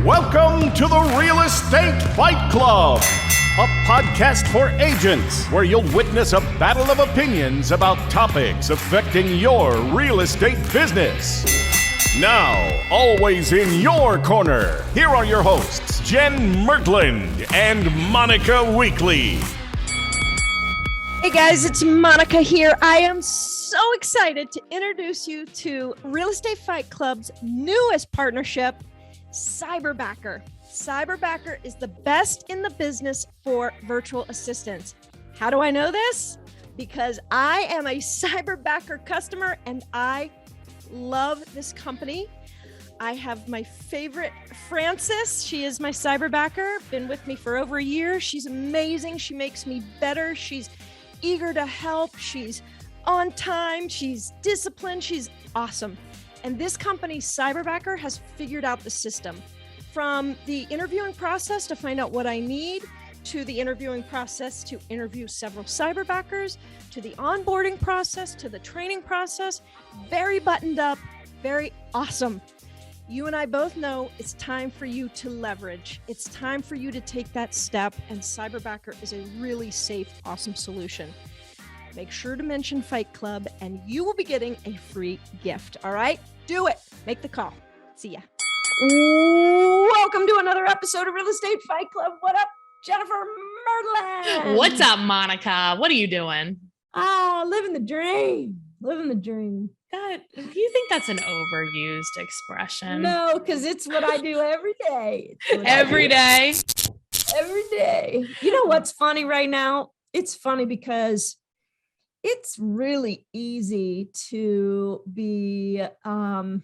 Welcome to the Real Estate Fight Club, a podcast for agents where you'll witness a battle of opinions about topics affecting your real estate business. Now, always in your corner, here are your hosts, Jen Murtland and Monica Weakley. Hey guys, it's Monica here. I am so excited to introduce you to Real Estate Fight Club's newest partnership, Cyberbacker. Cyberbacker is the best in the business for virtual assistants. How do I know this? Because I am a Cyberbacker customer and I love this company. I have my favorite, Frances. She is my Cyberbacker, been with me for over a year. She's amazing. She makes me better. She's eager to help. She's on time. She's disciplined. She's awesome. And this company, Cyberbacker, has figured out the system from the interviewing process to find out what I need, to the interviewing process to interview several Cyberbackers, to the onboarding process, to the training process. Very buttoned up, very awesome. You and I both know it's time for you to leverage. It's time for you to take that step, and Cyberbacker is a really safe, awesome solution. Make sure to mention Fight Club and you will be getting a free gift. All right, do it. Make the call. See ya. Welcome to another episode of Real Estate Fight Club. What up, Jennifer Murtland? What's up, Monica? What are you doing? Living the dream. Living the dream. Do you think that's an overused expression? No, because it's what I do every day. Every day? Every day. You know what's funny right now? It's funny because it's really easy to be, I want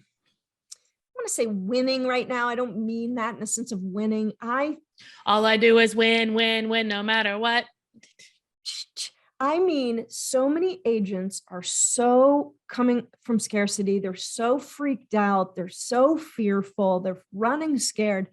to say winning right now. I don't mean that in the sense of winning. All I do is win, no matter what. I mean, so many agents are so coming from scarcity. They're so freaked out. They're so fearful. They're running scared.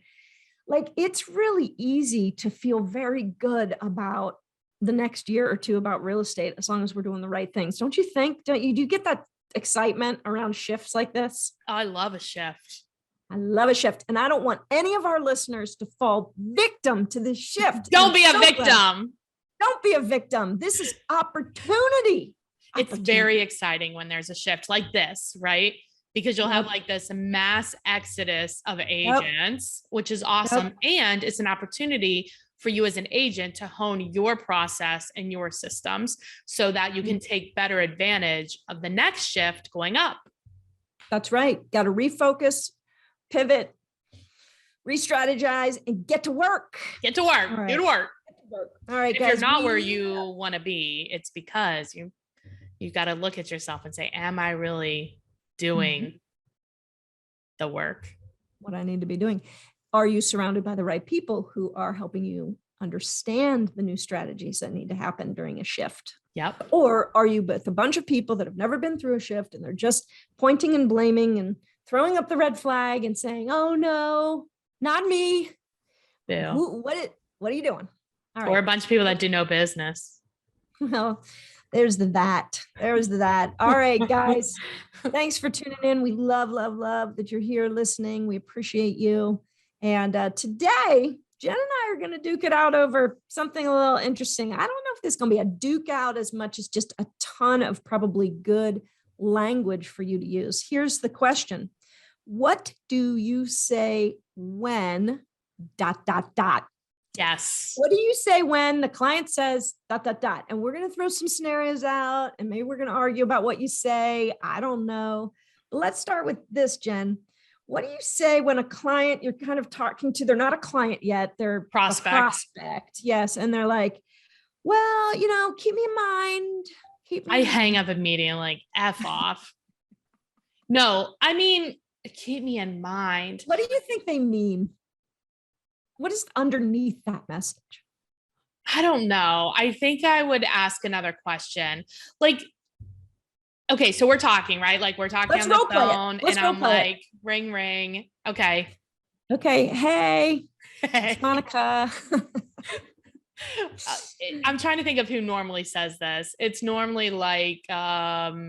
Like, it's really easy to feel very good about the next year or two about real estate, as long as we're doing the right things. Don't you think? Do you get that excitement around shifts like this? Oh, I love a shift. I love a shift. And I don't want any of our listeners to fall victim to this shift. Don't be a victim. Don't be a victim. This is opportunity. It's very exciting when there's a shift like this, right? Because you'll have like this mass exodus of agents, which is awesome. And it's an opportunity for you as an agent to hone your process and your systems so that you can take better advantage of the next shift going up. That's right. Got to refocus, pivot, re-strategize, and get to work. Get to work. All right. Get to work. All right, if guys, you're not where you want to be, it's because you got to look at yourself and say, am I really doing the work? What I need to be doing? Are you surrounded by the right people who are helping you understand the new strategies that need to happen during a shift? Yep. Or are you with a bunch of people that have never been through a shift and they're just pointing and blaming and throwing up the red flag and saying, oh no, not me. Yeah. What are you doing? All right. Or a bunch of people that do no business. Well, there's that. All right, guys. Thanks for tuning in. We love that you're here listening. We appreciate you. And today, Jen and I are going to duke it out over something a little interesting. I don't know if this is going to be a duke out as much as just a ton of probably good language for you to use. Here's the question. What do you say when ... Yes. What do you say when the client says ... And we're going to throw some scenarios out and maybe we're going to argue about what you say. I don't know. But let's start with this, Jen. What do you say when a client you're kind of talking to, they're not a client yet, they're prospect. A prospect. Yes. And they're like, well, keep me in mind. I hang up immediately, like F off. No, I mean, keep me in mind. What do you think they mean? What is underneath that message? I don't know. I think I would ask another question. Like, okay, so we're talking, right? Like we're talking on the phone and I'm like, ring, ring. Okay. Okay. Hey, it's Monica. I'm trying to think of who normally says this. It's normally like, no,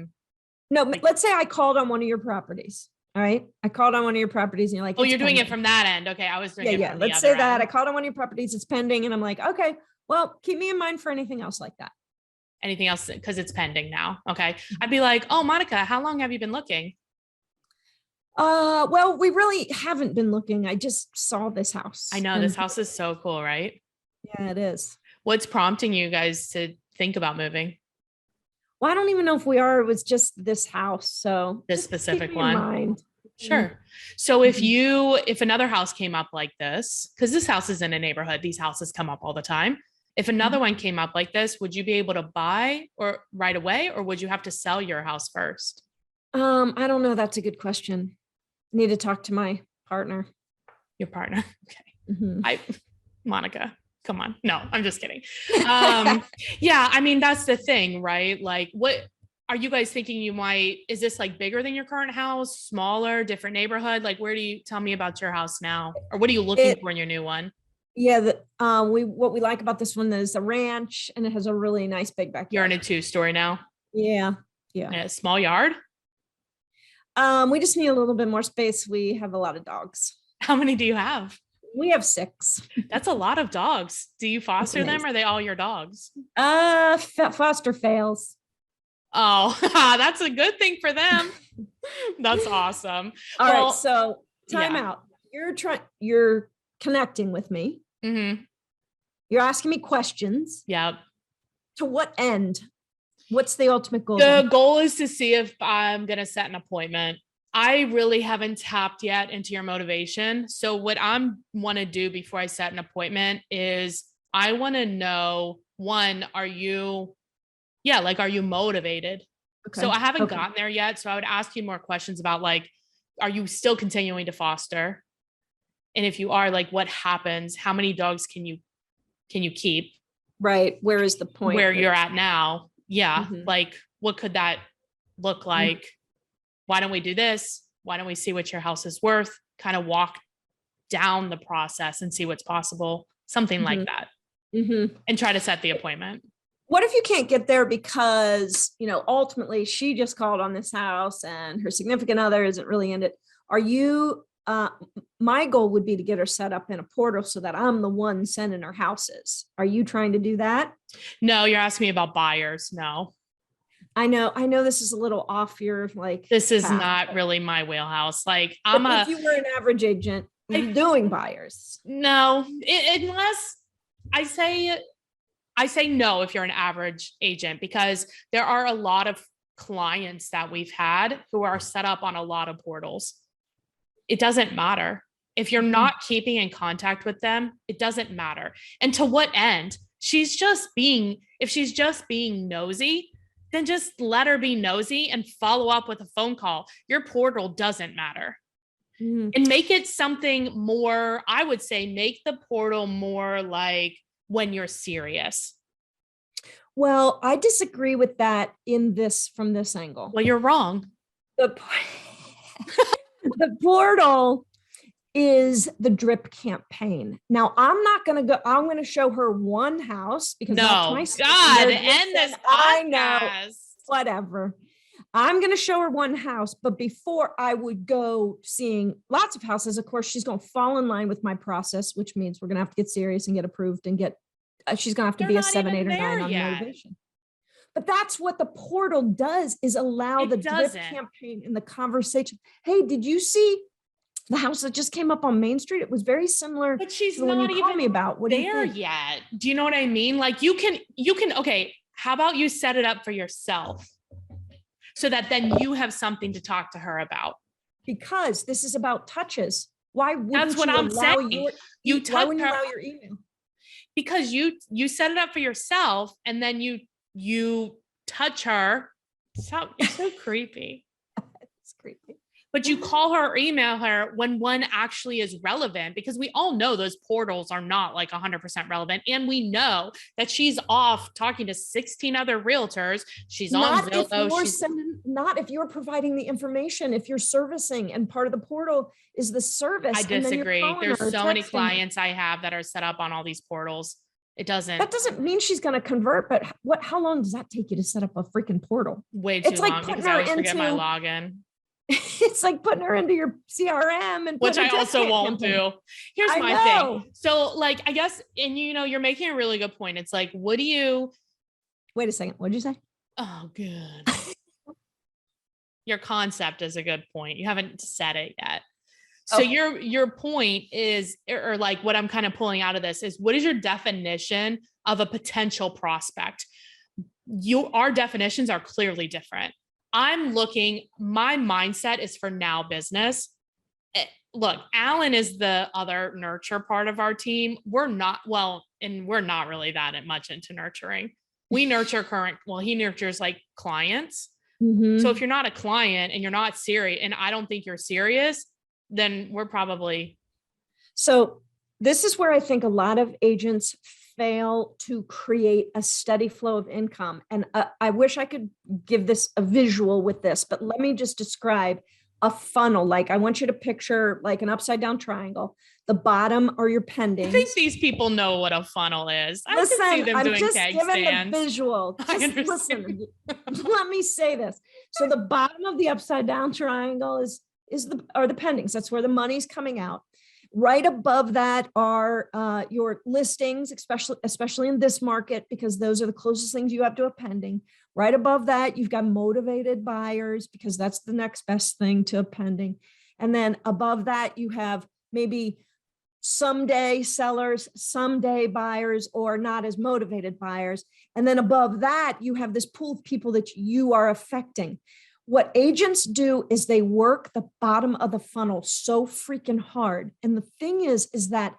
let's say I called on one of your properties. All right. I called on one of your properties and you're like, Oh, it's you're doing pending. it from that end. Okay. I was doing it Yeah. from the Let's other say that. end. I called on one of your properties. It's pending. And I'm like, okay, well, keep me in mind for anything else like that. Anything else? Because it's pending now. Okay. I'd be like, oh, Monica, how long have you been looking? Well, we really haven't been looking. I just saw this house. I know and this house is so cool, right? Yeah, it is. What's prompting you guys to think about moving? Well, I don't even know if we are. It was just this house. So This just specific keep me in one? mind. Sure. So if another house came up like this, because this house is in a neighborhood, these houses come up all the time. If another one came up like this, would you be able to buy or right away, or would you have to sell your house first? I don't know. That's a good question. Need to talk to my partner. Your partner. Okay. Mhm. Monica, come on. No, I'm just kidding. Yeah, I mean, that's the thing, right? Like, what are you guys thinking is this like bigger than your current house, smaller, different neighborhood? Like, tell me about your house now, or what are you looking for in your new one? Yeah, what we like about this one is a ranch and it has a really nice big backyard. You're in a 2-story now? Yeah. In a small yard? We just need a little bit more space. We have a lot of dogs. How many do you have? We have 6. That's a lot of dogs. Do you foster them, or are they all your dogs? Foster fails. Oh, that's a good thing for them. That's awesome. All right, so time out. You're connecting with me. Mm-hmm. You're asking me questions. Yep. To what end? What's the ultimate goal? The goal is to see if I'm going to set an appointment. I really haven't tapped yet into your motivation. So what I want to do before I set an appointment is I want to know, one, are you motivated? Okay. So I haven't gotten there yet. So I would ask you more questions about like, are you still continuing to foster? And if you are, like, what happens? How many dogs can you keep? Right. Where is the point? Where you're at now? Yeah. Mm-hmm. Like, what could that look like? Mm-hmm. Why don't we do this? Why don't we see what your house is worth? Kind of walk down the process and see what's possible. Something like that. Mm-hmm. And try to set the appointment. What if you can't get there because, ultimately she just called on this house and her significant other isn't really in it? Are you, my goal would be to get her set up in a portal so that I'm the one sending her houses. Are you trying to do that? No, you're asking me about buyers. No. I know this is a little off your this is not really my wheelhouse. Like if you were an average agent doing buyers. No, unless I say no if you're an average agent, because there are a lot of clients that we've had who are set up on a lot of portals. It doesn't matter. If you're not keeping in contact with them, it doesn't matter. And to what end? If she's just being nosy, then just let her be nosy and follow up with a phone call. Your portal doesn't matter. Mm-hmm. And make it something more, I would say, make the portal more like when you're serious. Well, I disagree with that from this angle. Well, you're wrong. The portal is the drip campaign. Now, I'm not going to go. I'm going to show her one house because that's my God, end this podcast. I know, whatever. I'm going to show her one house, but before I would go seeing lots of houses, of course, she's going to fall in line with my process, which means we're going to have to get serious and get approved and get. She's going to have to be a 7, 8, or 9 on motivation. But that's what the portal does, is allow the drip campaign in the conversation. Hey, did you see the house that just came up on Main Street? It was very similar. But she's to the one not you called me about. What there yet. Do you know what I mean? Like you can, okay, how about you set it up for yourself so that then you have something to talk to her about? Because this is about touches. Why wouldn't That's what I'm saying. Why wouldn't you allow your email? Because you set it up for yourself and then you touch her. You're so creepy. It's creepy. But you call her or email her when one actually is relevant, because we all know those portals are not like 100% relevant. And we know that she's off talking to 16 other realtors. She's on Zillow. Not if you're providing the information, if you're servicing, and part of the portal is the service. I disagree. There's so many clients I have that are set up on all these portals. That doesn't mean she's going to convert, but how long does that take you to set up a freaking portal? Way too long, because I always forget my login. It's like putting her into your CRM and which I also won't do. Here's my thing. So like, I guess, and you're making a really good point. It's like, what do you, wait a second. What'd you say? Oh, good. Your concept is a good point. You haven't said it yet. So your point is, or like what I'm kind of pulling out of this is, what is your definition of a potential prospect? Our definitions are clearly different. My mindset is for now business. Look, Alan is the other nurture part of our team. We're not really that much into nurturing. We nurture he nurtures like clients. Mm-hmm. So if you're not a client and you're not serious, and I don't think you're serious, then we're probably. So this is where I think a lot of agents fail to create a steady flow of income. And I wish I could give this a visual with this, but let me just describe a funnel. Like I want you to picture like an upside down triangle. The bottom are your pendings. I think these people know what a funnel is. Listen, I'm just giving the visual. Just listen, let me say this. So the bottom of the upside down triangle are the pendings. That's where the money's coming out. Right above that are your listings, especially in this market, because those are the closest things you have to a pending. Right above that, you've got motivated buyers, because that's the next best thing to a pending. And then above that, you have maybe someday sellers, someday buyers, or not as motivated buyers. And then above that, you have this pool of people that you are affecting. What agents do is they work the bottom of the funnel so freaking hard. And the thing is that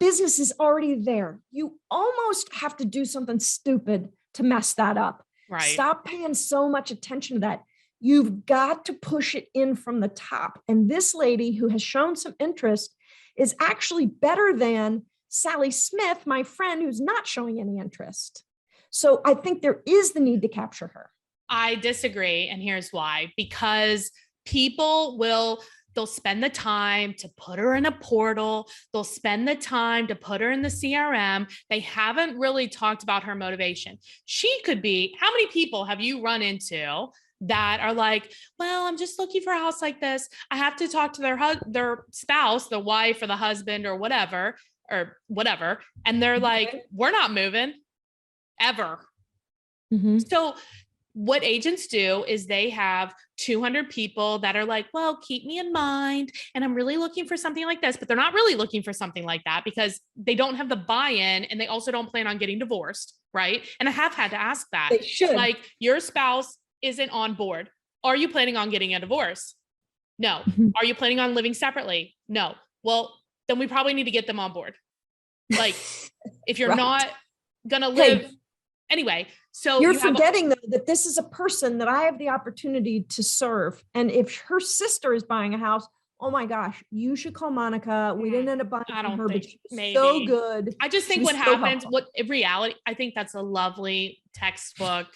business is already there. You almost have to do something stupid to mess that up. Right. Stop paying so much attention to that. You've got to push it in from the top. And this lady who has shown some interest is actually better than Sally Smith, my friend, who's not showing any interest. So I think there is the need to capture her. I disagree. And here's why. Because they'll spend the time to put her in a portal. They'll spend the time to put her in the CRM. They haven't really talked about her motivation. How many people have you run into that are like, well, I'm just looking for a house like this. I have to talk to their spouse, the wife or the husband or whatever. And they're like, we're not moving ever. Mm-hmm. So what agents do is they have 200 people that are like, well, keep me in mind. And I'm really looking for something like this, but they're not really looking for something like that because they don't have the buy-in and they also don't plan on getting divorced. Right. And I have had to ask that. They should. Like, your spouse isn't on board. Are you planning on getting a divorce? No. Are you planning on living separately? No. Well, then we probably need to get them on board. Like, if you're not going to live anyway. So you're forgetting though that this is a person that I have the opportunity to serve. And if her sister is buying a house, oh my gosh, you should call Monica. We didn't end up buying from her, but she was so good. I just think what happens, in reality, I think that's a lovely textbook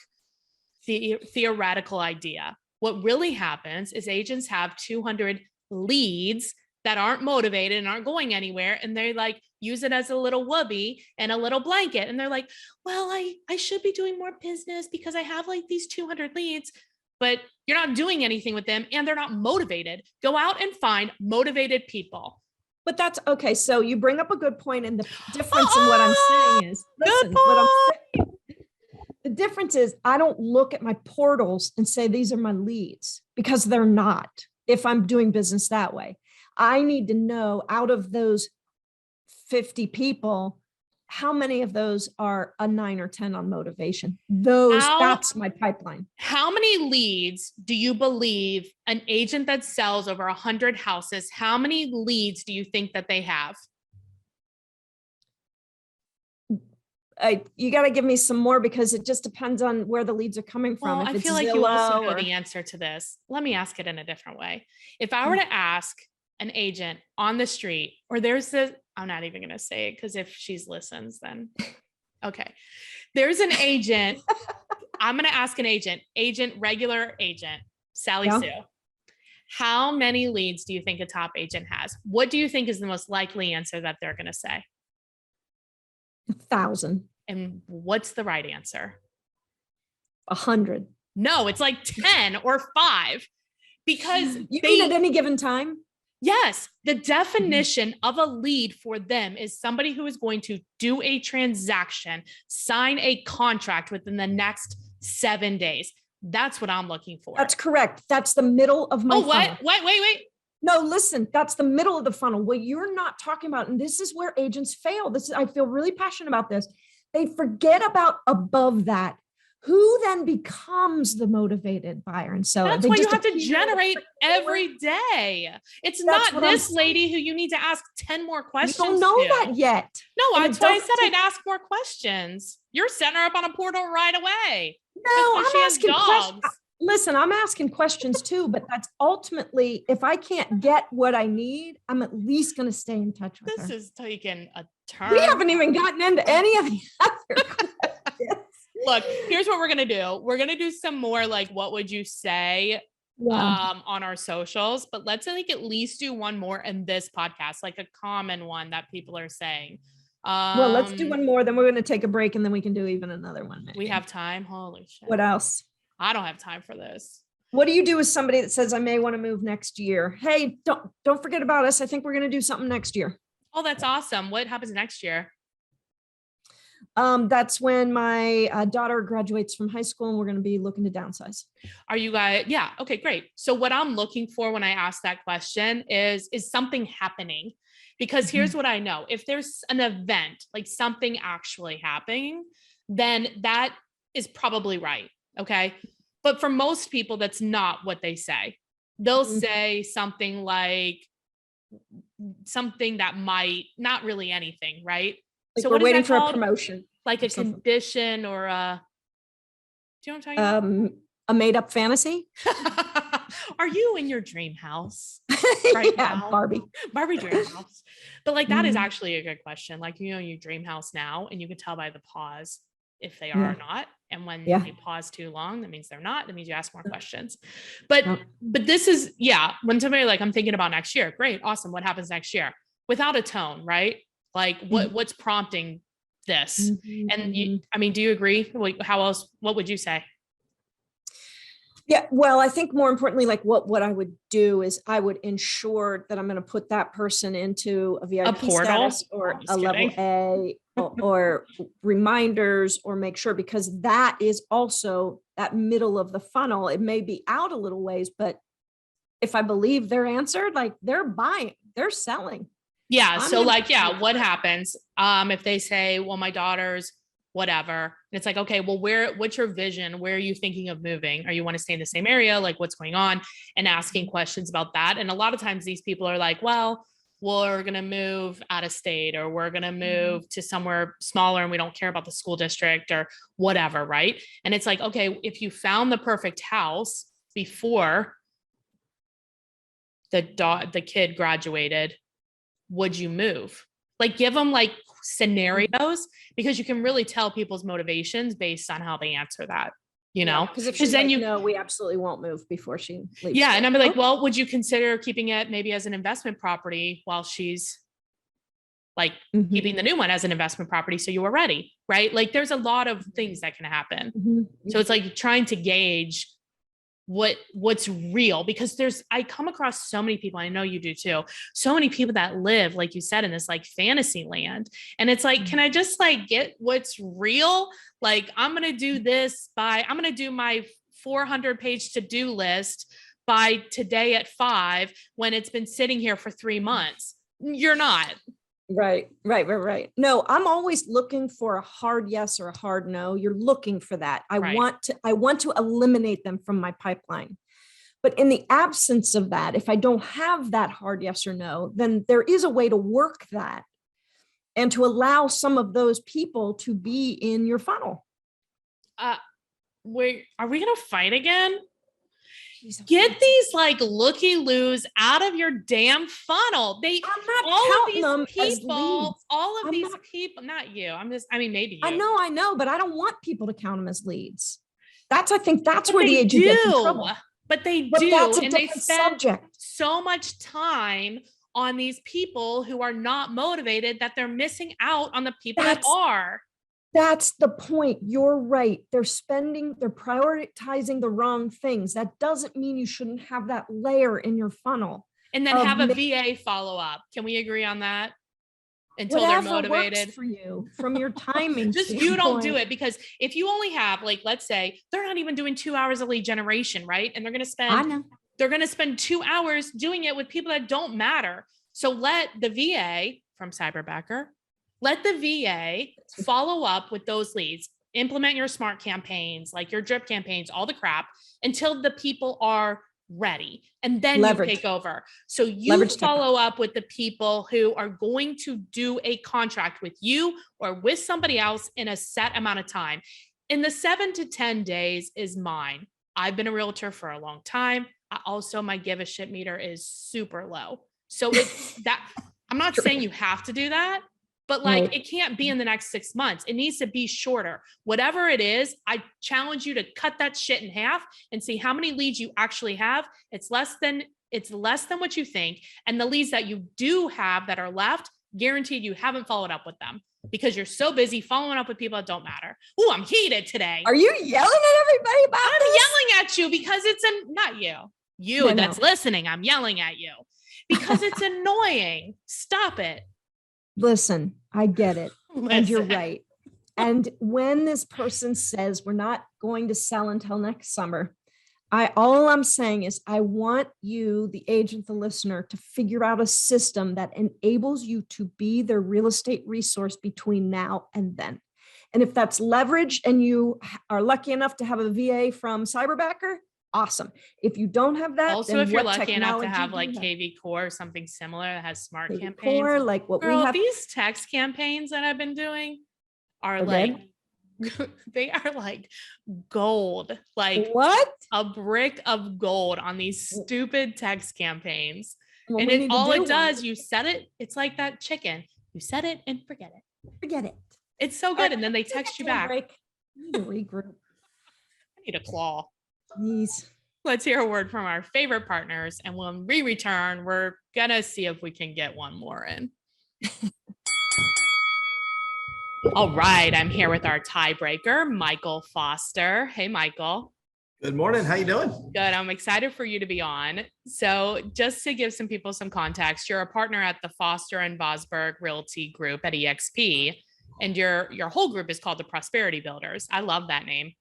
theoretical idea. What really happens is agents have 200 leads that aren't motivated and aren't going anywhere. And they like use it as a little whoopee and a little blanket. And they're like, well, I should be doing more business because I have like these 200 leads, but you're not doing anything with them and they're not motivated. Go out and find motivated people. But that's okay. So you bring up a good point. And the difference in what I'm saying is, listen, the difference is I don't look at my portals and say, these are my leads, because they're not, if I'm doing business that way. I need to know, out of those 50 people, how many of those are a 9 or 10 on motivation? That's my pipeline. How many leads do you believe an agent that sells over 100 houses, how many leads do you think that they have? You got to give me some more, because it just depends on where the leads are coming from. Well, I feel like you also know the answer to this. Let me ask it in a different way. If I were to ask an agent on the street, or I'm not even going to say it, because if she listens, then okay. There's an agent. I'm going to ask an regular agent, Sally Sue. How many leads do you think a top agent has? What do you think is the most likely answer that they're going to say? 1,000. And what's the right answer? 100. No, it's like 10 or 5. Because you mean at any given time? Yes, the definition of a lead for them is somebody who is going to do a transaction, sign a contract within the next 7 days. That's what I'm looking for. That's correct. That's the middle of my funnel. Wait. No, listen, that's the middle of the funnel. What you're not talking about, and this is where agents fail. I feel really passionate about this. They forget about above that. Who then becomes the motivated buyer and seller? That's why you have to generate every day. It's not this lady who you need to ask 10 more questions. You don't know that yet. No, that's why I said I'd ask more questions. You're setting her up on a portal right away. No, I'm asking questions. Listen, I'm asking questions too, but that's ultimately, if I can't get what I need, I'm at least going to stay in touch with her. This is taking a turn. We haven't even gotten into any of the other questions. Look, here's what we're going to do. We're going to do some more like, what would you say on our socials, but let's like at least do one more in this podcast, like a common one that people are saying. Well, let's do one more. Then we're going to take a break and then we can do even another one. Maybe. We have time. Holy shit. What else? I don't have time for this. What do you do with somebody that says, I may want to move next year? Hey, don't forget about us. I think we're going to do something next year. Oh, that's awesome. What happens next year? That's when my daughter graduates from high school and we're going to be looking to downsize. Are you guys? Yeah. Okay, great. So what I'm looking for when I ask that question is something happening? Because here's what I know. If there's an event, like something actually happening, then that is probably right. Okay. But for most people, that's not what they say. They'll say something like something that might not really anything, right? Like so we're waiting for a promotion. Like a condition or a, do you know what I'm talking about? A made up fantasy. Are you in your dream house right now? Barbie dream house. But like, that is actually a good question. Like, you know, your dream house now, and you can tell by the pause if they are or not. And when they pause too long, that means they're not. That means you ask more questions. But this is, when somebody like, I'm thinking about next year. Great. Awesome. What happens next year? Without a tone, right? Like what's prompting this? And you, I mean, do you agree? How else, what would you say? Yeah, well, I think more importantly, like what I would do is I would ensure that I'm going to put that person into a VIP status or a level A or reminders, or make sure, because that is also that middle of the funnel. It may be out a little ways, but if I believe they're answered, like they're buying, they're selling. Yeah. So like, what happens if they say, well, my daughter's whatever. And it's like, okay, well, what's your vision? Where are you thinking of moving? Or you want to stay in the same area? Like what's going on? And asking questions about that. And a lot of times these people are like, well, we're going to move out of state, or we're going to move to somewhere smaller and we don't care about the school district or whatever. Right. And it's like, okay, if you found the perfect house before the kid graduated, would you move? Like give them like scenarios, because you can really tell people's motivations based on how they answer that, you know, because then no, we absolutely won't move before she leaves. Yeah. And I'm like, well, would you consider keeping it maybe as an investment property while she's like keeping the new one as an investment property? So you were ready, right? Like there's a lot of things that can happen. So it's like trying to gauge what's real, because I come across so many people, I know you do too, so many people that live, like you said, in this like fantasy land. And it's like, can I just like get what's real? Like, I'm going to do this I'm going to do my 400-page to-do list by today at 5 when it's been sitting here for 3 months. You're not. Right. No, I'm always looking for a hard yes or a hard no. You're looking for that. I want to eliminate them from my pipeline. But in the absence of that, if I don't have that hard yes or no, then there is a way to work that and to allow some of those people to be in your Wait, are we going to fight again? Get these like looky-loos out of your damn funnel. Not you. Maybe you. I know, but I don't want people to count them as leads. I think that's where the agent gets in trouble. But they do. That's a and different they spend subject. So much time on these people who are not motivated that they're missing out on the people that are. That's the point. You're right. They're prioritizing the wrong things. That doesn't mean you shouldn't have that layer in your funnel. And then have a VA follow up. Can we agree on that? Until they're motivated works for you from your timing. Just you don't do it, because if you only have, like, let's say they're not even doing 2 hours of lead generation, right? And they're going to spend 2 hours doing it with people that don't matter. So let the VA from Cyberbacker, let the VA follow up with those leads, implement your smart campaigns, like your drip campaigns, all the crap, until the people are ready. And then you take over. So you follow up with the people who are going to do a contract with you or with somebody else in a set amount of time. In the 7 to 10 days is mine. I've been a realtor for a long time. My give a shit meter is super low. So it's that I'm not saying you have to do that, but like it can't be in the next 6 months. It needs to be shorter. Whatever it is, I challenge you to cut that shit in half and see how many leads you actually have. It's less than what you think. And the leads that you do have that are left, guaranteed you haven't followed up with them because you're so busy following up with people that don't matter. Oh, I'm heated today. Are you yelling at everybody about I'm yelling at you because it's not you. You that's listening. I'm yelling at you because it's annoying. Stop it. Listen, I get it. And you're right. And when this person says we're not going to sell until next summer, all I'm saying is I want you, the agent, the listener, to figure out a system that enables you to be their real estate resource between now and then. And if that's leverage and you are lucky enough to have a VA from Cyberbacker, awesome. If you don't have that, also then if you're lucky enough to have like KV Core or something similar that has smart KV campaigns, Core, like what girl, we have. These text campaigns that I've been doing are they are like gold, like what? A brick of gold on these stupid text campaigns. Well, and it does, you set it, it's like that chicken. You set it and forget it. Forget it. It's so good. And then they text you back. I need to regroup. I need a claw. Please. Let's hear a word from our favorite partners. And when we return, we're going to see if we can get one more in. All right. I'm here with our tiebreaker, Michael Foster. Hey, Michael. Good morning. How you doing? Good. I'm excited for you to be on. So just to give some people some context, you're a partner at the Foster and Vosberg Realty Group at EXP. And your whole group is called the Prosperity Builders. I love that name.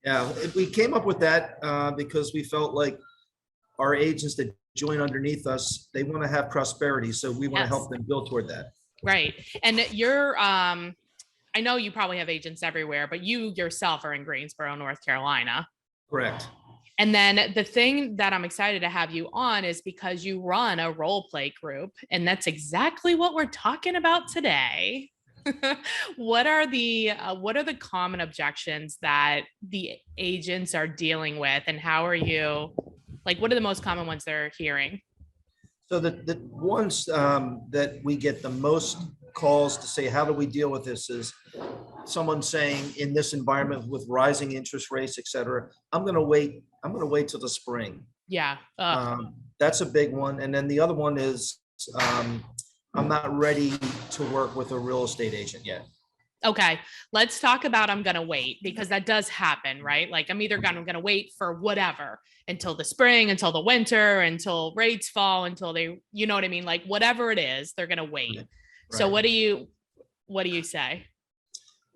Yeah, we came up with that because we felt like our agents that join underneath us, they want to have prosperity. So we want to help them build toward that. Right. And you're, I know you probably have agents everywhere, but you yourself are in Greensboro, North Carolina. Correct. And then the thing that I'm excited to have you on is because you run a role play group. And that's exactly what we're talking about today. What are the common objections that the agents are dealing with, and how are you, like, what are the most common ones they're hearing? So the ones that we get the most calls to say, how do we deal with this, is someone saying, in this environment with rising interest rates, et cetera, I'm going to wait till the spring. Yeah. That's a big one. And then the other one is, I'm not ready to work with a real estate agent yet. Okay. Let's talk about I'm going to wait, because that does happen, right? Like I'm going to wait for whatever until the spring, until the winter, until rates fall, until they, you know what I mean? Like whatever it is, they're going to wait. Right. So what do you say?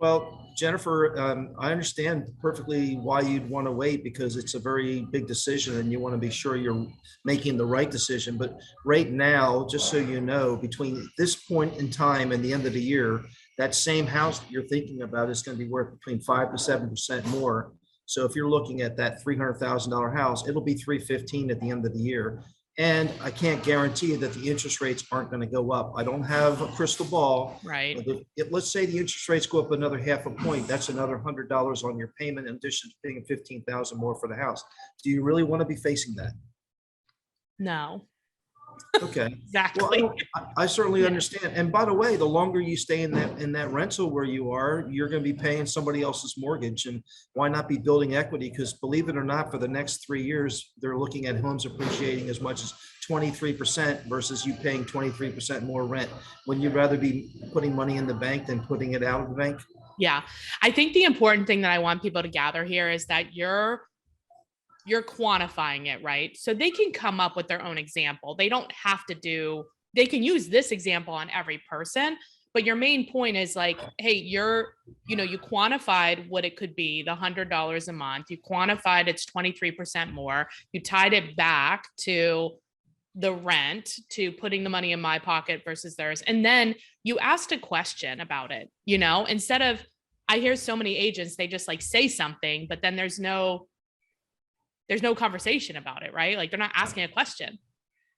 Well, Jennifer, I understand perfectly why you'd want to wait, because it's a very big decision and you want to be sure you're making the right decision. But right now, just so you know, between this point in time and the end of the year, that same house that you're thinking about is going to be worth between 5 to 7% more. So if you're looking at that $300,000 house, it'll be $315,000 at the end of the year. And I can't guarantee that the interest rates aren't going to go up. I don't have a crystal ball. Right. But let's say the interest rates go up another half a point. That's another $100 on your payment, in addition to paying $15,000 more for the house. Do you really want to be facing that? No. Okay. Exactly. Well, I certainly understand. And by the way, the longer you stay in that rental where you are, you're going to be paying somebody else's mortgage. And why not be building equity? Because believe it or not, for the next 3 years, they're looking at homes appreciating as much as 23% versus you paying 23% more rent. Wouldn't you rather be putting money in the bank than putting it out of the bank? Yeah. I think the important thing that I want people to gather here is that you're quantifying it, right? So they can come up with their own example. They don't have to they can use this example on every person, but your main point is like, hey, you quantified what it could be, the $100 a month. You quantified it's 23% more. You tied it back to the rent, to putting the money in my pocket versus theirs. And then you asked a question about it, instead of, I hear so many agents, they just like say something, but then there's no conversation about it, right? Like they're not asking a question.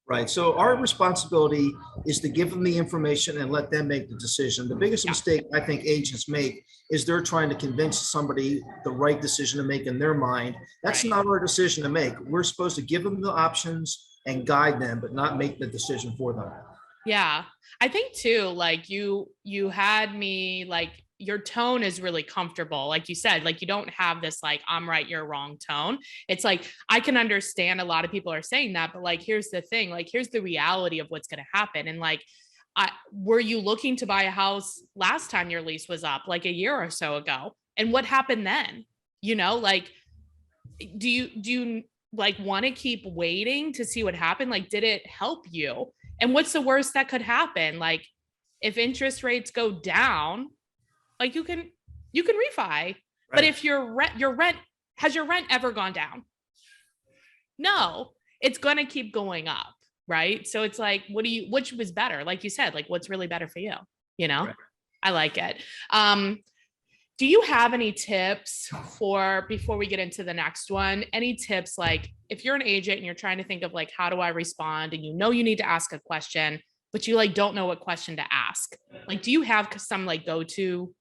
Right. So our responsibility is to give them the information and let them make the decision. The biggest mistake I think agents make is they're trying to convince somebody the right decision to make in their mind. That's not our decision to make. We're supposed to give them the options and guide them, but not make the decision for them. Yeah. I think too, like you had me like, your tone is really comfortable. Like you said, like you don't have this like, I'm right, you're wrong tone. It's like, I can understand a lot of people are saying that, but like, here's the thing, like, here's the reality of what's going to happen. And like, were you looking to buy a house last time your lease was up, like a year or so ago? And what happened then? Like, do you like want to keep waiting to see what happened? Like, did it help you? And what's the worst that could happen? Like, if interest rates go down, like you can refi, right. But if has your rent ever gone down? No, it's going to keep going up. Right. So it's like, which was better? Like you said, like what's really better for you? Right. I like it. Do you have any tips before we get into the next one, any tips, like if you're an agent and you're trying to think of like, how do I respond? And you need to ask a question, but you like, don't know what question to ask. Like, do you have some like go-to?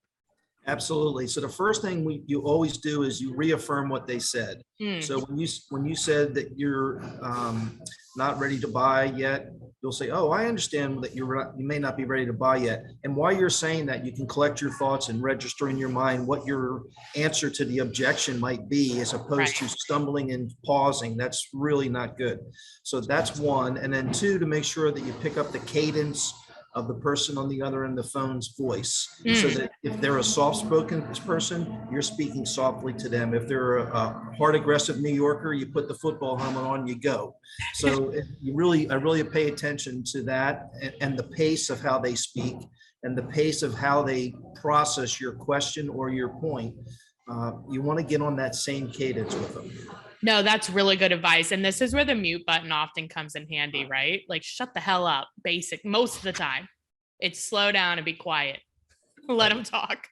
Absolutely. So the first thing you always do is you reaffirm what they said. So when you said that you're not ready to buy yet, you'll say, "Oh, I understand that you may not be ready to buy yet." And while you're saying that, you can collect your thoughts and register in your mind what your answer to the objection might be, as opposed to stumbling and pausing. That's really not good. So that's one. And then two, to make sure that you pick up the cadence of the person on the other end of the phone's voice, so that if they're a soft-spoken person, you're speaking softly to them. If they're a hard, aggressive New Yorker, you put the football helmet on, you go. So I really pay attention to that, and the pace of how they speak and the pace of how they process your question or your point. You want to get on that same cadence with them. No, that's really good advice. And this is where the mute button often comes in handy, right? Like, shut the hell up, basic. Most of the time, it's slow down and be quiet. Let them talk.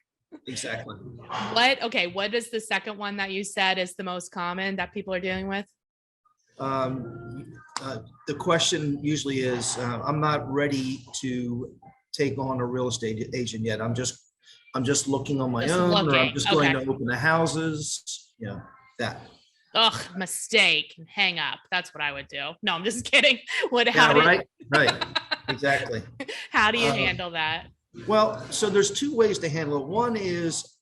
Exactly. What is the second one that you said is the most common that people are dealing with? The question usually is, I'm not ready to take on a real estate agent yet. I'm just looking on my own, or I'm just going to open the houses. That. Ugh, mistake. Hang up. That's what I would do. No, I'm just kidding. Right. Exactly. How do you handle that? Well, so there's two ways to handle it. One is,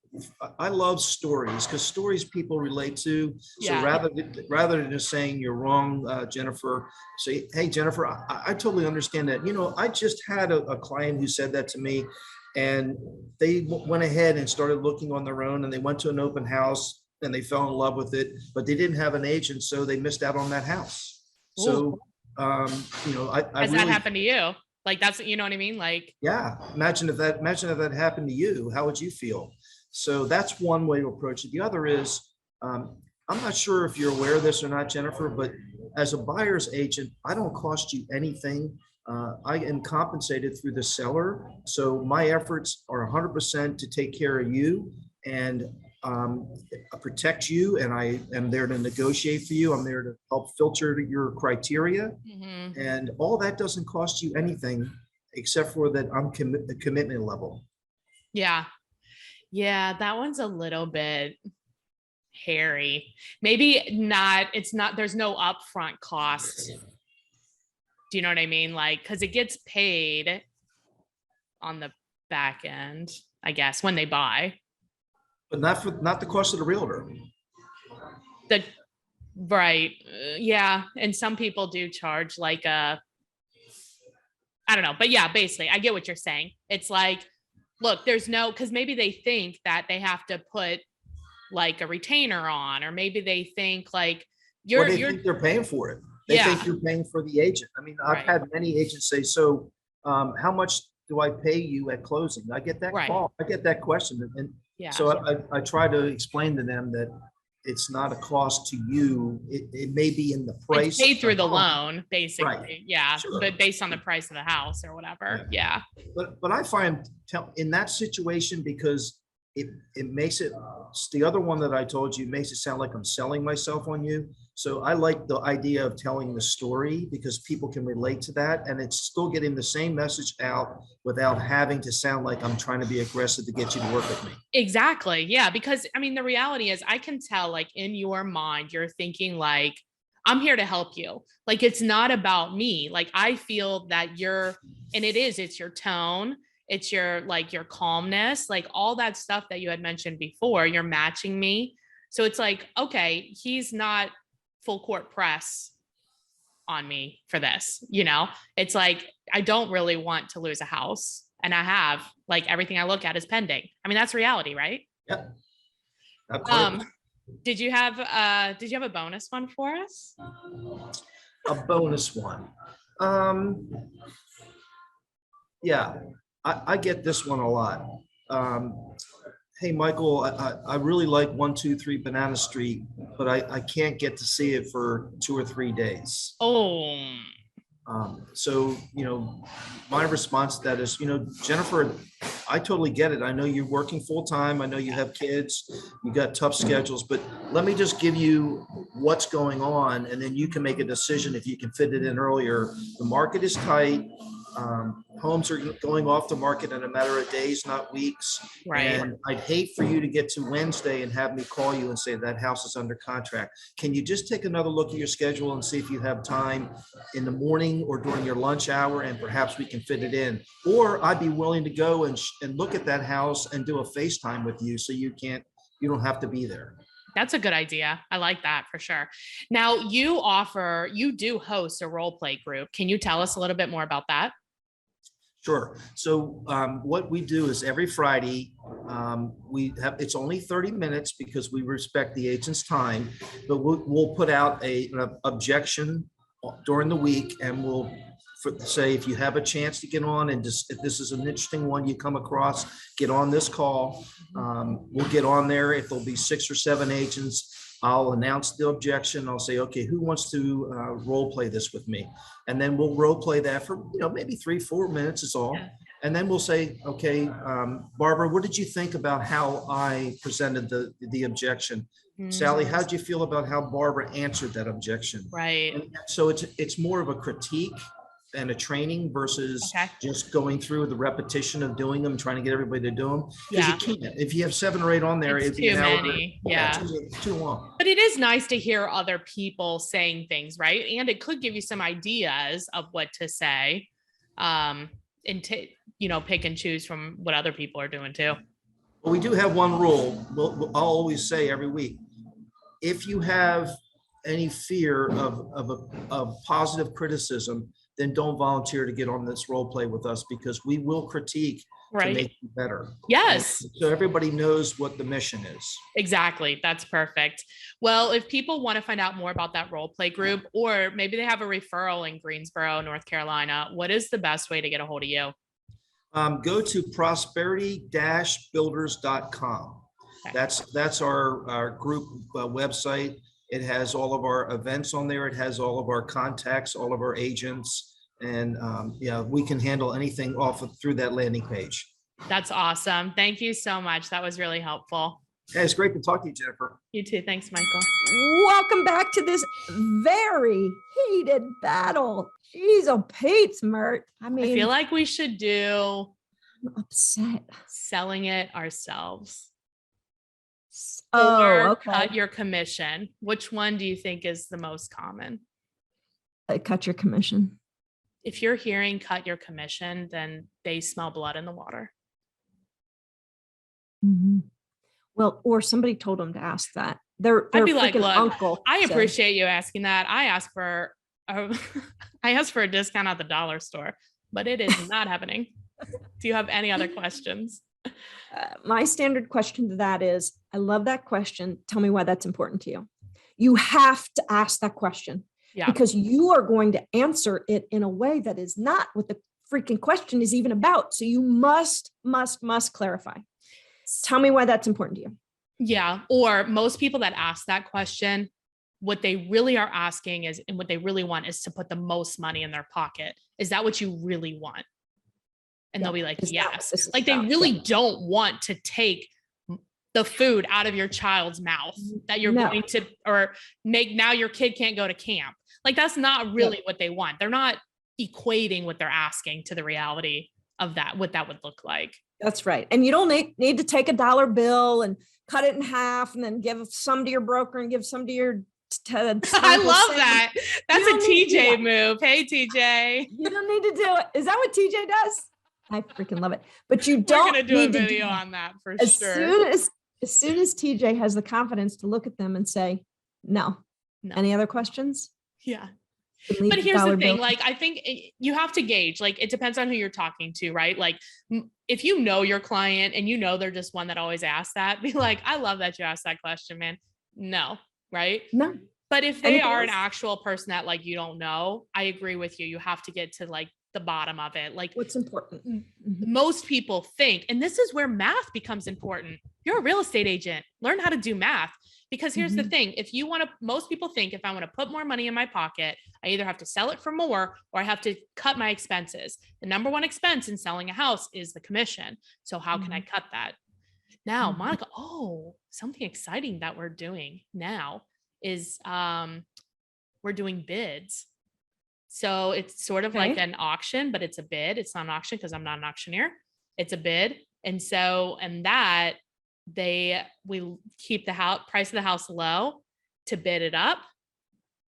I love stories, because stories people relate to. So rather than just saying you're wrong, Jennifer, say, hey, Jennifer, I totally understand that. I just had a client who said that to me, and they went ahead and started looking on their own, and they went to an open house and they fell in love with it, but they didn't have an agent, so they missed out on that house. Ooh. So, has that happened to you? Like, that's, you know what I mean? Like, yeah, imagine if that happened to you, how would you feel? So that's one way to approach it. The other is, I'm not sure if you're aware of this or not, Jennifer, but as a buyer's agent, I don't cost you anything. I am compensated through the seller. So my efforts are 100% to take care of you and protect you, and I am there to negotiate for you. I'm there to help filter your criteria, and all that doesn't cost you anything except for that the commitment level. Yeah, that one's a little bit hairy. Maybe not. It's not. There's no upfront cost. Do you know what I mean? Like, because it gets paid on the back end, I guess, when they buy. But not the cost of the realtor. Yeah. And some people do charge like I don't know, but yeah, basically I get what you're saying. It's like, look, there's no, because maybe they think that they have to put like a retainer on, or maybe they think like Or they think they're paying for it. They think you're paying for the agent. I mean, I've had many agents say, so how much do I pay you at closing? I get that call. I get that question. And so I try to explain to them that it's not a cost to you. It may be in the price. It's paid through the loan, basically. Right. Yeah. Sure. But based on the price of the house or whatever. Yeah. But I find in that situation, because it makes it, the other one that I told you makes it sound like I'm selling myself on you. So I like the idea of telling the story because people can relate to that, and it's still getting the same message out without having to sound like I'm trying to be aggressive to get you to work with me. Exactly. Yeah. Because I mean, the reality is I can tell like in your mind, you're thinking like, I'm here to help you. Like, it's not about me. Like, I feel that it's your tone. It's your calmness, like all that stuff that you had mentioned before, you're matching me. So it's like, okay, he's not full court press on me for this. It's like, I don't really want to lose a house, and I have like everything I look at is pending. I mean, that's reality, right? Yep. Did you have a bonus one for us? A bonus one. Yeah. I get this one a lot. Hey, Michael, I really like 123 Banana Street, but I can't get to see it for 2 or 3 days. Oh. So, my response to that is, Jennifer, I totally get it. I know you're working full time. I know you have kids, you got tough schedules, but let me just give you what's going on, and then you can make a decision if you can fit it in earlier. The market is tight. Homes are going off the market in a matter of days, not weeks. Right. And I'd hate for you to get to Wednesday and have me call you and say that house is under contract. Can you just take another look at your schedule and see if you have time in the morning or during your lunch hour, and perhaps we can fit it in? Or I'd be willing to go and look at that house and do a FaceTime with you, so you don't have to be there. That's a good idea. I like that for sure. Now you do host a role play group. Can you tell us a little bit more about that? Sure. So what we do is every Friday, it's only 30 minutes because we respect the agent's time, but we'll put out an objection during the week, and we'll say, if you have a chance to get on, and just, if this is an interesting one you come across, get on this call. We'll get on there. If there'll be 6 or 7 agents, I'll announce the objection. I'll say, okay, who wants to role play this with me? And then we'll role play that for maybe 3-4 minutes is all. Yeah. And then we'll say, okay, Barbara, what did you think about how I presented the objection? Mm-hmm. Sally, how did you feel about how Barbara answered that objection? Right. And so it's more of a critique and a training versus just going through the repetition of doing them, trying to get everybody to do them. Because you can't. If you have 7 or 8 on there, it's too many. Too long. But it is nice to hear other people saying things, right? And it could give you some ideas of what to say, and pick and choose from what other people are doing too. Well, we do have one rule. I'll always say every week, if you have any fear of positive criticism, then don't volunteer to get on this role play with us, because we will critique to make you better. Yes. And so everybody knows what the mission is. Exactly. That's perfect. Well, if people want to find out more about that role play group, or maybe they have a referral in Greensboro, North Carolina, what is the best way to get a hold of you? Go to prosperity-builders.com. Okay. That's our group website. It has all of our events on there. It has all of our contacts, all of our agents, and we can handle anything through that landing page. That's awesome. Thank you so much. That was really helpful. Hey, it's great to talk to you, Jennifer. You too. Thanks, Michael. Welcome back to this very heated battle. Jeez, oh Pete's, Mert. I feel like we should do I'm upset. Selling it ourselves. Oh, or okay. Cut your commission. Which one do you think is the most common? Cut your commission. If you're hearing cut your commission, then they smell blood in the water. Mm-hmm. Well, or somebody told them to ask that. I'd be like, look, uncle. I appreciate you asking that. I asked for a discount at the dollar store, but it is not happening. Do you have any other questions? My standard question to that is, I love that question. Tell me why that's important to you. You have to ask that question because you are going to answer it in a way that is not what the freaking question is even about. So you must clarify. Tell me why that's important to you. Yeah. Or most people that ask that question, what they really are asking is, and what they really want is to put the most money in their pocket. Is that what you really want? And they'll be like, yes. Like they really don't want to take the food out of your child's mouth that you're going to, or make now your kid can't go to camp. Like that's not really what they want. They're not equating what they're asking to the reality of that, what that would look like. That's right. And you don't need to take a dollar bill and cut it in half and then give some to your broker and give some to your I love that. That's a TJ move. Hey, TJ. You don't need to do it. Is that what TJ does? I freaking love it. But you don't. We're gonna do a video on that for sure. As soon as TJ has the confidence to look at them and say, no. Any other questions? Yeah. But here's the thing, like, I think you have to gauge, like, it depends on who you're talking to, right? Like, if you know your client and you know they're just one that always asks that, be like, I love that you asked that question, man. No, right? No. But if they are an actual person that like you don't know, I agree with you. You have to get to like the bottom of it. Like what's important. Most people think, and this is where math becomes important. You're a real estate agent. Learn how to do math. Because here's the thing, if you want to, most people think if I want to put more money in my pocket, I either have to sell it for more or I have to cut my expenses. The number one expense in selling a house is the commission. So how can I cut that? Now, Monica, something exciting that we're doing now is we're doing bids. So it's sort of like an auction, but it's a bid. It's not an auction because I'm not an auctioneer. It's a bid. And so, and that we keep the price of the house low to bid it up.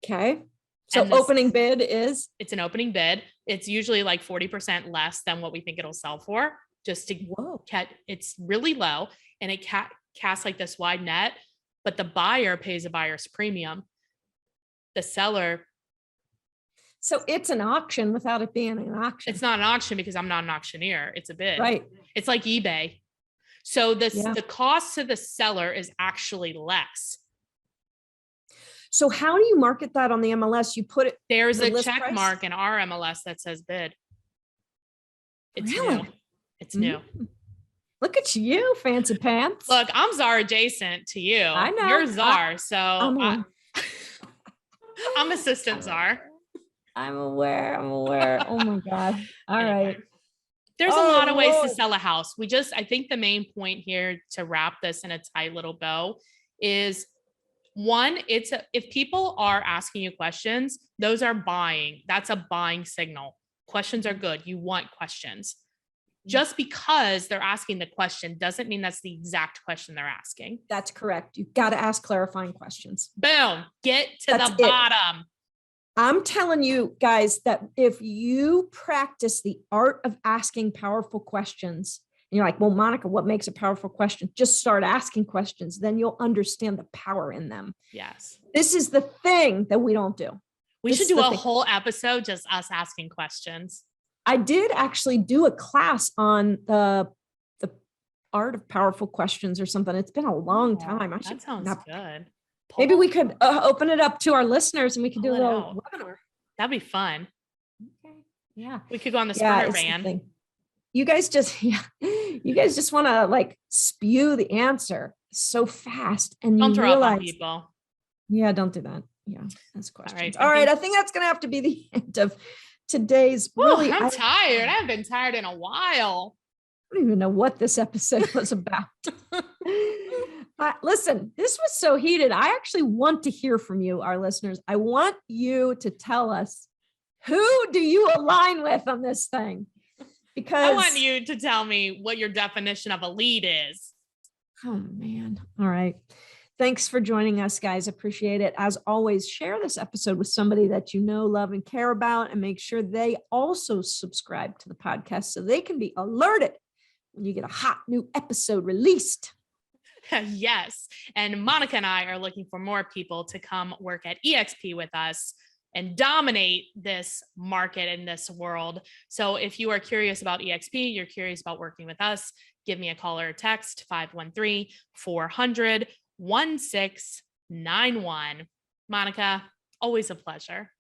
Okay. So opening bid is? It's an opening bid. It's usually like 40% less than what we think it'll sell for, just to catch. It's really low and it casts like this wide net, but the buyer pays a buyer's premium. The seller. So it's an auction without it being an auction. It's not an auction because I'm not an auctioneer. It's a bid. Right. It's like eBay. So the cost to the seller is actually less. So how do you market that on the MLS? You put it. There's a check mark in our MLS that says bid. It's new. It's new. Look at you, fancy pants. Look, I'm Czar adjacent to you. I know. You're Czar. So I'm assistant Czar. I'm aware. Oh my God. All right. There's a lot of ways to sell a house. I think the main point here to wrap this in a tight little bow is one, if people are asking you questions, those are buying. That's a buying signal. Questions are good. You want questions. Just because they're asking the question doesn't mean that's the exact question they're asking. That's correct. You've got to ask clarifying questions. Boom. Get to the bottom. I'm telling you guys that if you practice the art of asking powerful questions, and you're like, well, Monica, what makes a powerful question? Just start asking questions. Then you'll understand the power in them. Yes. This is the thing that we don't do. We should do a whole episode just us asking questions. I did actually do a class on the art of powerful questions or something. It's been a long time. That sounds good. Maybe we could open it up to our listeners and we could do a little webinar. That'd be fun. Okay. Yeah. We could go on the Sprinter van. You guys just want to like spew the answer so fast and don't you throw realize, up on people. Yeah, don't do that. Yeah, that's questions. All right. I think that's going to have to be the end of today's. I'm tired. I haven't been tired in a while. I don't even know what this episode was about. Listen, this was so heated. I actually want to hear from you, our listeners. I want you to tell us, who do you align with on this thing? Because I want you to tell me what your definition of a lead is. Oh, man. All right. Thanks for joining us, guys. Appreciate it. As always, share this episode with somebody that you know, love, and care about, and make sure they also subscribe to the podcast so they can be alerted when you get a hot new episode released. Yes. And Monica and I are looking for more people to come work at EXP with us and dominate this market and this world. So if you are curious about EXP, you're curious about working with us, give me a call or a text, 513-400-1691. Monica, always a pleasure.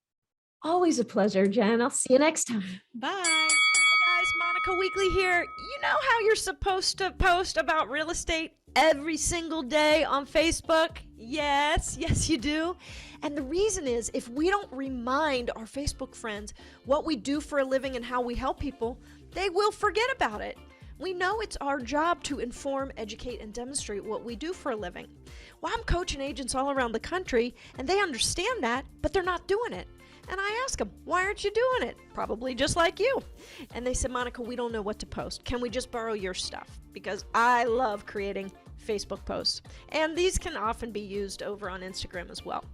Always a pleasure, Jen. I'll see you next time. Bye. Hi guys, Monica Weakley here. You know how you're supposed to post about real estate every single day on Facebook? Yes, you do. And the reason is, if we don't remind our Facebook friends what we do for a living and how we help people, they will forget about it. We know it's our job to inform, educate, and demonstrate what we do for a living. Well, I'm coaching agents all around the country, and they understand that, but they're not doing it. And I ask them, why aren't you doing it? Probably just like you. And they said, Monica, we don't know what to post. Can we just borrow your stuff? Because I love creating Facebook posts. And these can often be used over on Instagram as well.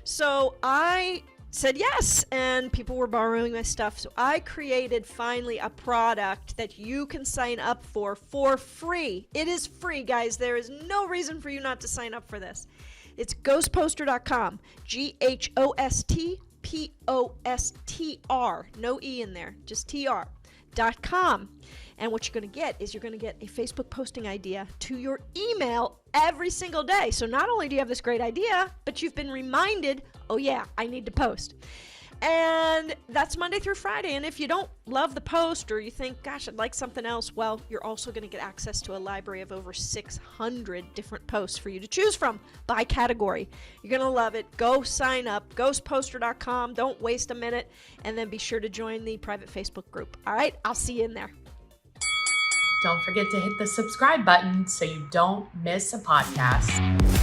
So I said yes, and people were borrowing my stuff. So I created finally a product that you can sign up for free. It is free, guys. There is no reason for you not to sign up for this. It's ghostposter.com, GHOSTPOSTR, no E in there, just TR.com. And what you're going to get is you're going to get a Facebook posting idea to your email every single day. So not only do you have this great idea, but you've been reminded, oh yeah, I need to post. And that's Monday through Friday. And if you don't love the post, or you think, gosh, I'd like something else, well, you're also going to get access to a library of over 600 different posts for you to choose from by category. You're going to love it. Go sign up, ghostposter.com. Don't waste a minute. And then be sure to join the private Facebook group. All right, I'll see you in there. Don't forget to hit the subscribe button so you don't miss a podcast.